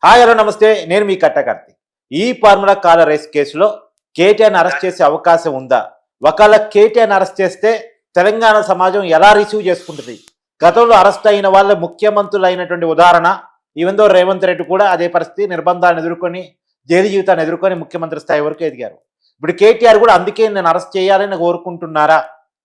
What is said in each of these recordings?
Hi hello నమస్తే నేను మీ కట్టకర్తి. ఈ ఫార్ములా కాల రేస్ కేసులో కేటీఆర్ని అరెస్ట్ చేసే అవకాశం ఉందా? ఒకవేళ కేటీఆర్ని అరెస్ట్ చేస్తే తెలంగాణ సమాజం ఎలా రిసీవ్ చేసుకుంటుంది? గతంలో అరెస్ట్ అయిన వాళ్ళ ముఖ్యమంత్రులు అయినటువంటి ఉదాహరణ ఈవెందో రేవంత్ రెడ్డి కూడా అదే పరిస్థితి నిర్బంధాలను ఎదుర్కొని జైలు జీవితాన్ని ఎదుర్కొని ముఖ్యమంత్రి స్థాయి వరకు ఎదిగారు. ఇప్పుడు కేటీఆర్ కూడా అందుకే నేను అరెస్ట్ చేయాలని కోరుకుంటున్నారా?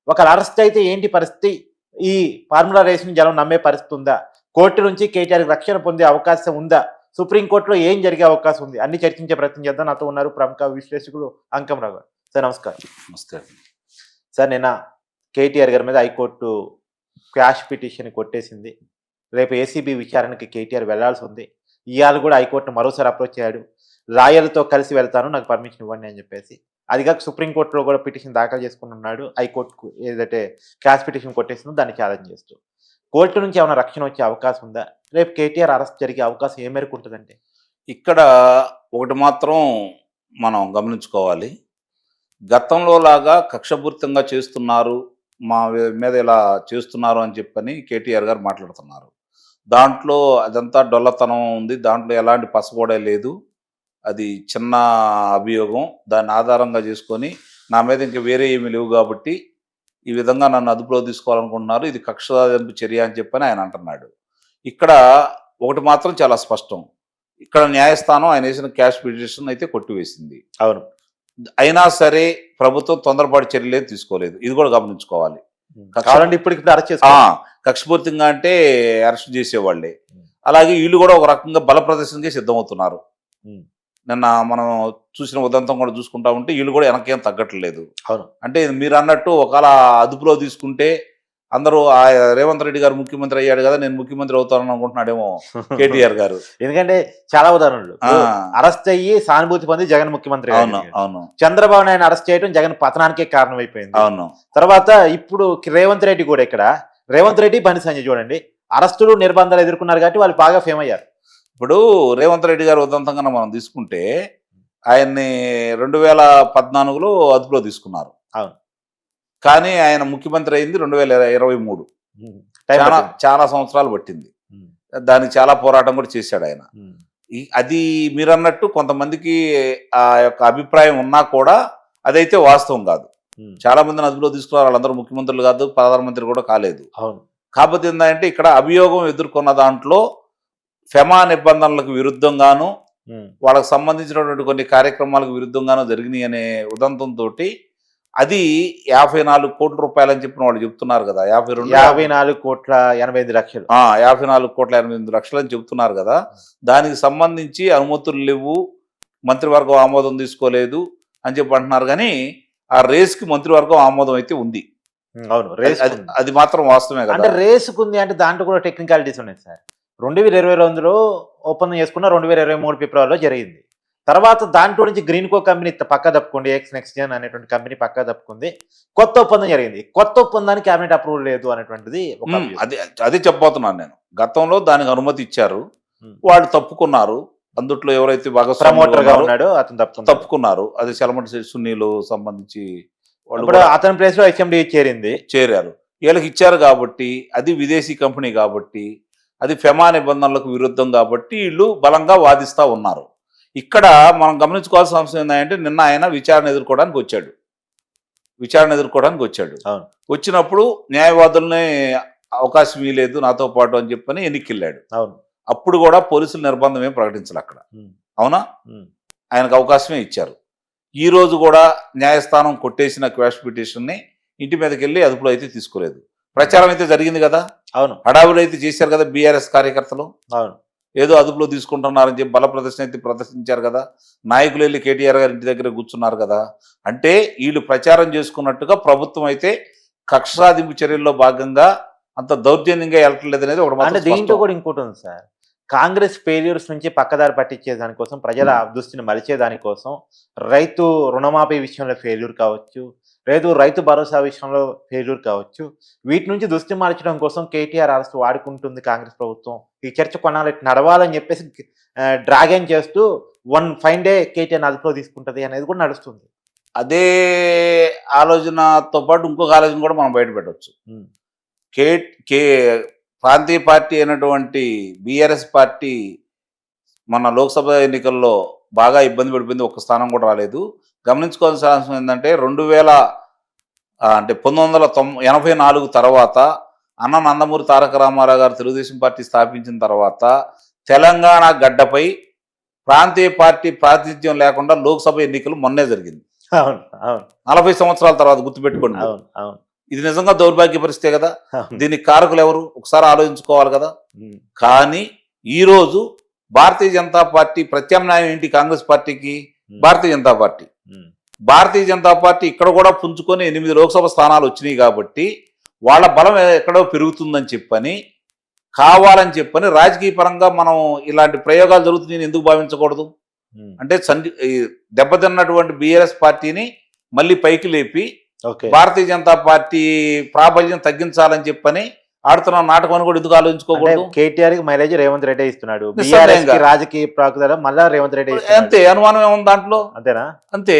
ఒకవేళ అరెస్ట్ అయితే ఏంటి పరిస్థితి? ఈ ఫార్ములా రేస్ని జనం నమ్మే పరిస్థితి ఉందా? కోర్టు నుంచి కేటీఆర్కి రక్షణ పొందే అవకాశం ఉందా? సుప్రీంకోర్టులో ఏం జరిగే అవకాశం ఉంది? అన్ని చర్చించే ప్రయత్నం చేద్దాం. నాతో ఉన్నారు ప్రముఖ విశ్లేషకుడు అంకంరావు గారు. సార్ నమస్కారం. నమస్తే. సార్ నిన్న కేటీఆర్ గారి మీద హైకోర్టు క్వాష్ పిటిషన్ కొట్టేసింది. రేపు ఏసీబీ విచారణకి కేటీఆర్ వెళ్లాల్సి ఉంది. ఇవాళ కూడా హైకోర్టును మరోసారి అప్రోచ్ అయ్యాడు. లాయర్లతో కలిసి వెళ్తాను, నాకు పర్మిషన్ ఇవ్వండి అని చెప్పేసి. అది కాక సుప్రీంకోర్టులో కూడా పిటిషన్ దాఖలు చేసుకుని ఉన్నాడు. హైకోర్టుకు ఏదైతే క్వాష్ పిటిషన్ కొట్టేసిందో దాన్ని ఛాలెంజ్ చేస్తూ కోర్టు నుంచి ఏమైనా రక్షణ వచ్చే అవకాశం ఉందా? రేపు కేటీఆర్ అరెస్ట్ జరిగే అవకాశం ఏ మేరకు ఉంటుందంటే? ఇక్కడ ఒకటి మాత్రం మనం గమనించుకోవాలి. గతంలో లాగా కక్షపూరితంగా చేస్తున్నారు, మా మీద ఇలా చేస్తున్నారు అని చెప్పని కేటీఆర్ గారు మాట్లాడుతున్నారు. దాంట్లో అదంతా డొల్లతనం ఉంది, దాంట్లో ఎలాంటి పసగోడే లేదు. అది చిన్న అభియోగం, దాన్ని ఆధారంగా చేసుకొని నా మీద ఇంక వేరే ఏమీ లేవు కాబట్టి ఈ విధంగా నన్ను అదుపులో తీసుకోవాలనుకుంటున్నారు, ఇది కక్ష సాధింపు చర్య అని చెప్పని ఆయన అంటున్నాడు. ఇక్కడ ఒకటి మాత్రం చాలా స్పష్టం, ఇక్కడ న్యాయస్థానం ఆయన వేసిన క్వాష్ పిటిషన్ అయితే కొట్టివేసింది. అవును. అయినా సరే ప్రభుత్వం తొందరపాటు చర్యలేదు తీసుకోలేదు, ఇది కూడా గమనించుకోవాలి. ఇప్పుడు అరెస్ట్ కక్షపూరితంగా అంటే అరెస్ట్ చేసేవాళ్ళే. అలాగే వీళ్ళు కూడా ఒక రకంగా బల ప్రదర్శనకి సిద్ధమవుతున్నారు. నిన్న మనం చూసిన ఉదంతం కూడా చూసుకుంటా ఉంటే వీళ్ళు కూడా వెనకేం తగ్గట్లేదు. అవును. అంటే మీరు అన్నట్టు ఒకవేళ అదుపులో తీసుకుంటే అందరూ రేవంత్ రెడ్డి గారు ముఖ్యమంత్రి అయ్యాడు కదా, నేను ముఖ్యమంత్రి అవుతానని అనుకుంటున్నాడేమో కేటీఆర్ గారు. ఎందుకంటే చాలా ఉదాహరణలు, అరెస్ట్ అయ్యి సానుభూతి పొంది జగన్ ముఖ్యమంత్రి. అవును అవును. చంద్రబాబు నాయుడు అరెస్ట్ చేయడం జగన్ పతనానికే కారణం అయిపోయింది. అవును. తర్వాత ఇప్పుడు రేవంత్ రెడ్డి కూడా, ఇక్కడ రేవంత్ రెడ్డి బండి సంజయ్ చూడండి, అరెస్టులు నిర్బంధాలు ఎదుర్కొన్నారు కాబట్టి వాళ్ళు బాగా ఫేమ్ అయ్యారు. ఇప్పుడు రేవంత్ రెడ్డి గారు ఉదంతంగా మనం తీసుకుంటే ఆయన్ని 2014లో అదుపులో తీసుకున్నారు. అవును. కానీ ఆయన ముఖ్యమంత్రి అయింది 2023. చాలా సంవత్సరాలు పట్టింది. దానికి చాలా పోరాటం కూడా చేశాడు ఆయన. అది మీరు అన్నట్టు కొంతమందికి ఆ యొక్క అభిప్రాయం ఉన్నా కూడా అదైతే వాస్తవం కాదు. చాలా మందిని అదుపులో తీసుకున్నారు, వాళ్ళందరూ ముఖ్యమంత్రులు కాదు, ప్రధానమంత్రి కూడా కాలేదు. కాకపోతే ఏంటంటే ఇక్కడ అభియోగం ఎదుర్కొన్న దాంట్లో ఫెమా నిబంధనలకు విరుద్ధంగాను వాళ్ళకు సంబంధించినటువంటి కొన్ని కార్యక్రమాలకు విరుద్ధంగాను జరిగినాయి అనే ఉదంతంతో అది 54 కోట్ల రూపాయలు అని చెప్పిన వాళ్ళు చెప్తున్నారు కదా. 54 కోట్ల 85 లక్షలు 54 కోట్ల 88 లక్షలు అని చెప్తున్నారు కదా. దానికి సంబంధించి అనుమతులు లేవు, మంత్రివర్గం ఆమోదం తీసుకోలేదు అని చెప్పి అంటున్నారు. కానీ ఆ రేస్కి మంత్రివర్గం ఆమోదం అయితే ఉంది. అవును. అది మాత్రం వాస్తవమే కదా. అంటే రేసుకు ఉంది అంటే దాంట్లో కూడా టెక్నికాలిటీస్ ఉన్నాయి సార్. 2022లో ఒప్పందం చేసుకున్న 2023 ఫిబ్రవరిలో జరిగింది. తర్వాత దాంట్లో నుంచి గ్రీన్కో కంపెనీ పక్క తప్పుకుంది, ఎక్స్ నెక్స్ట్ జెన్ అనేటువంటి కంపెనీ పక్క తప్పుకుంది, కొత్త ఒప్పందం జరిగింది. కొత్త ఒప్పందానికి క్యాబినెట్ అప్రూవల్ లేదు అనేటువంటిది అదే చెప్పబోతున్నాను నేను. గతంలో దానికి అనుమతి ఇచ్చారు, వాళ్ళు తప్పుకున్నారు. అందుట్లో ఎవరైతే ప్రమోటర్ గా ఉన్నాడో అతను తప్పుకున్నారు. అది సెలమటి సున్నీలు సంబంధించి వాళ్ళు అతని ప్లేస్ లో హెచ్ఎండి చేరారు. వీళ్ళకి ఇచ్చారు కాబట్టి, అది విదేశీ కంపెనీ కాబట్టి, అది ఫెమా నిబంధనలకు విరుద్ధం కాబట్టి వీళ్ళు బలంగా వాదిస్తూ ఉన్నారు. ఇక్కడ మనం గమనించుకోవాల్సిన అంశం ఏంటంటే నిన్న ఆయన విచారణ ఎదుర్కోవడానికి వచ్చాడు. వచ్చినప్పుడు న్యాయవాదుల్ని అవకాశం ఇవ్వలేదు నాతో పాటు అని చెప్పని ఎన్నికెళ్ళాడు. అప్పుడు కూడా పోలీసులు నిర్బంధం ఏం ప్రకటించాలి అక్కడ. అవునా? ఆయనకు అవకాశమే ఇచ్చారు. ఈ రోజు కూడా న్యాయస్థానం కొట్టేసిన క్వాష్ పిటిషన్ని ఇంటి మీదకి వెళ్ళి అదుపులో అయితే తీసుకోలేదు. ప్రచారం అయితే జరిగింది కదా. అవును. హడావులు అయితే చేశారు కదా బీఆర్ఎస్ కార్యకర్తలు. అవును. ఏదో అదుపులో తీసుకుంటున్నారని చెప్పి బల ప్రదర్శన అయితే ప్రదర్శించారు కదా. నాయకులు వెళ్ళి కేటీఆర్ గారి ఇంటి దగ్గర కూర్చున్నారు కదా. అంటే వీళ్ళు ప్రచారం చేసుకున్నట్టుగా ప్రభుత్వం అయితే కక్ష సాధింపు చర్యల్లో భాగంగా అంత దౌర్జన్యంగా వెళ్ళట్లేదు అనేది ఒకటి. దీంట్లో కూడా ఇంకోటి ఉంది సార్, కాంగ్రెస్ ఫెయిల్యూర్స్ నుంచి పక్కదారి పట్టించే దానికోసం, ప్రజల దృష్టిని మలిచే దానికోసం, రైతు రుణమాఫీ విషయంలో ఫెయిల్యూర్ కావచ్చు, లేదు రైతు భరోసా విషయంలో ఫెయిల్యూర్ కావచ్చు, వీటి నుంచి దృష్టి మార్చడం కోసం కేటీఆర్ అరెస్ట్ వాడుకుంటుంది కాంగ్రెస్ ప్రభుత్వం. ఈ చర్చ కొనాలి నడవాలని చెప్పేసి డ్రాగన్ చేస్తూ వన్ ఫైన్ డే కేటీఆర్ అదుపులో తీసుకుంటుంది అనేది కూడా నడుస్తుంది. అదే ఆలోచనతో పాటు ఇంకొక ఆలోచన కూడా మనం బయట పెట్టవచ్చు. ప్రాంతీయ పార్టీ అయినటువంటి బీఆర్ఎస్ పార్టీ మన లోక్సభ ఎన్నికల్లో బాగా ఇబ్బంది పడిపోయింది, ఒక్క స్థానం కూడా రాలేదు. గమనించుకోవాల్సిన అవసరం ఏంటంటే 1984 తర్వాత అన్న నందమూరి తారక రామారావు గారు తెలుగుదేశం పార్టీ స్థాపించిన తర్వాత తెలంగాణ గడ్డపై ప్రాంతీయ పార్టీ ప్రాతినిధ్యం లేకుండా లోక్సభ ఎన్నికలు మొన్నే జరిగింది. అవును అవును 40 సంవత్సరాల తర్వాత, గుర్తుపెట్టుకోండి. అవును అవును ఇది నిజంగా దౌర్భాగ్య పరిస్థితే కదా. అవును. దీనికి కారకులు ఎవరు ఒకసారి ఆలోచించుకోవాలి కదా. ఉమ్, కానీ ఈరోజు భారతీయ జనతా పార్టీ ప్రత్యామ్నాయం ఏంటి కాంగ్రెస్ పార్టీకి? భారతీయ జనతా పార్టీ. ఉమ్, భారతీయ జనతా పార్టీ ఇక్కడ కూడా పుంజుకొని 8 లోక్సభ స్థానాలు వచ్చినాయి కాబట్టి వాళ్ళ బలం ఎక్కడో పెరుగుతుందని చెప్పని, కావాలని చెప్పని రాజకీయ పరంగా మనం ఇలాంటి ప్రయోగాలు జరుగుతున్నాయని ఎందుకు భావించకూడదు? ఉమ్. అంటే ఈ దెబ్బతిన్నటువంటి బీఆర్ఎస్ పార్టీని మళ్ళీ పైకి లేపి ఓకే భారతీయ జనతా పార్టీ ప్రాబల్యం తగ్గించాలని చెప్పని ఆడుతున్న నాటకం అని కూడా ఎందుకు అంటే ఆలోచించుకోకూడదు? కేటీఆర్ కి మైలేజ్ రేవంత్ రెడ్డి ఇస్తున్నాడు, నిస్సందేహంగా. బీఆర్ఎస్ కి రాజకీయ ప్రాకుదల మళ్ళా రేవంత్ రెడ్డి ఇస్తున్నాడు. అంతే, అనుమానం ఏముంది దాంట్లో? అంతేనా? అంతే,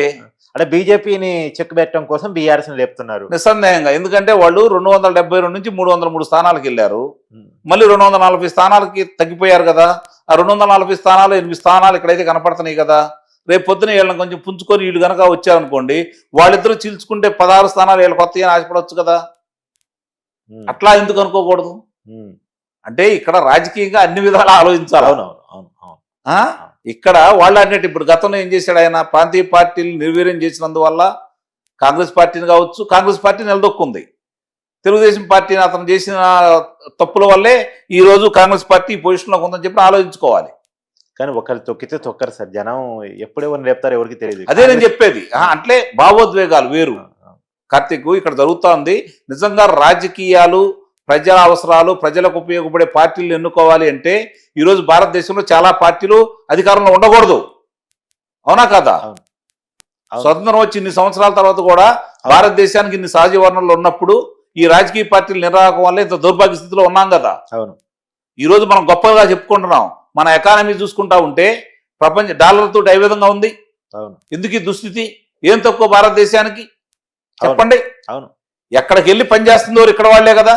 అంటే బీజేపీని చెక్ పెట్టడం కోసం బీఆర్ఎస్ ని లేపుతున్నారు. నిస్సందేహంగా. ఎందుకంటే వాళ్ళు 272 నుంచి 303 స్థానాలకు వెళ్ళారు, ఉమ్, మళ్ళీ 240 స్థానాలకి తగ్గిపోయారు కదా. ఆ 240 స్థానాలు 8 స్థానాలు ఇక్కడైతే కనపడుతున్నాయి కదా. రేపు పొద్దున వీళ్ళని కొంచెం పుంజుకొని వీళ్ళు కనుక వచ్చారనుకోండి, వాళ్ళిద్దరూ చీల్చుకుంటే 16 స్థానాలు వీళ్ళు కొత్త అని ఆశపడవచ్చు కదా. ఉమ్, అట్లా ఎందుకు అనుకోకూడదు? ఉమ్. అంటే ఇక్కడ రాజకీయంగా అన్ని విధాలు ఆలోచించాలి. అవునవును అవును అవును ఆ? ఇక్కడ వాళ్ళు అన్నట్టు ఇప్పుడు గతంలో ఏం చేశాడు ఆయన? ప్రాంతీయ పార్టీలు నిర్వీర్యం చేసినందువల్ల కాంగ్రెస్ పార్టీని కావచ్చు, కాంగ్రెస్ పార్టీ నిలదొక్కుంది. తెలుగుదేశం పార్టీని అతను చేసిన తప్పుల వల్లే ఈ రోజు కాంగ్రెస్ పార్టీ ఈ పొజిషన్లో ఉందని చెప్పి ఆలోచించుకోవాలి. కానీ ఒకరు తొక్కితే తొక్కరు సార్. జనం ఎప్పుడు ఎవరిని లేపుతారో ఎవరికి తెలియదు. అదే నేను చెప్పేది. అంటే భావోద్వేగాలు వేరు కార్తీక్. ఇక్కడ జరుగుతోంది నిజంగా రాజకీయాలు, ప్రజల అవసరాలు, ప్రజలకు ఉపయోగపడే పార్టీలు ఎన్నుకోవాలి అంటే ఈరోజు భారతదేశంలో చాలా పార్టీలు అధికారంలో ఉండకూడదు. అవునా కదా? అవును. స్వతంత్రం వచ్చి ఇన్ని సంవత్సరాల తర్వాత కూడా భారతదేశానికి ఇన్ని సహజ వనరులు ఉన్నప్పుడు ఈ రాజకీయ పార్టీల నిర్వాహకం వల్ల ఇంత దౌర్భాగ్య స్థితిలో ఉన్నాం కదా. అవును. ఈరోజు మనం గొప్పగా చెప్పుకుంటున్నాం. మన ఎకానమీ చూసుకుంటా ఉంటే ప్రపంచ డాలర్తో ఏ విధంగా ఉంది? అవును. ఎందుకు ఈ దుస్థితి? ఏం తక్కువ భారతదేశానికి? చెప్పండి. అవును. ఎక్కడికి వెళ్ళి పనిచేస్తుందో ఇక్కడ వాళ్లే కదా.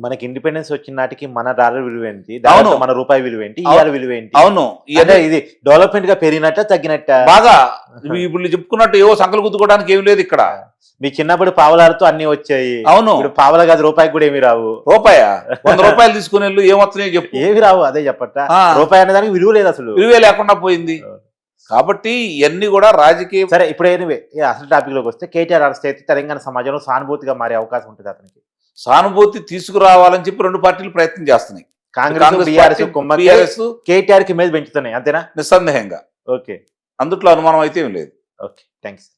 మనకి ఇండిపెండెన్స్ వచ్చిన నాటికి మన డాలర్ విలువ ఏంటి, అవును. మన రూపాయి విలువ ఏంటి, ఇవాళ విలువ ఏంటి? అవును. అంటే ఇది డెవలప్మెంట్ గా పెరిగినట్ట తగ్గినట్ట? బాగా ఇప్పుడు చెప్పుకున్నట్టు ఏవో సంకలు గుద్దుకోవడానికి ఏమి లేదు ఇక్కడ. మీ చిన్నప్పుడు పావలాలతో అన్ని వచ్చాయి. అవును. ఇప్పుడు పావల కాదు, రూపాయికి కూడా ఏమి రావు. రూపాయా? 100 రూపాయలు తీసుకుని వెళ్ళు, ఏమొస్తున్నాయో చెప్పు. ఏమి రావు. అదే చెప్పట, రూపాయి అనే దానికి విలువ లేదు అసలు. విలువే లేకుండా పోయింది. కాబట్టి ఇవన్నీ కూడా రాజకీయ. సరే, ఇప్పుడు అసలు టాపిక్ లోకి వస్తే, కేటీఆర్ అరెస్ట్ అయితే తెలంగాణ సమాజంలో సానుభూతిగా మారే అవకాశం ఉంటుంది అతనికి. సానుభూతి తీసుకురావాలని చెప్పి రెండు పార్టీలు ప్రయత్నం చేస్తున్నాయి. కాంగ్రెస్, బీఆర్ఎస్ కేటీఆర్ కి ఇమేజ్ పెంచుతున్నాయి. అంతేనా? నిస్సందేహంగా. ఓకే. అందుట్లో అనుమానం అయితే ఏం లేదు. Okay, thanks.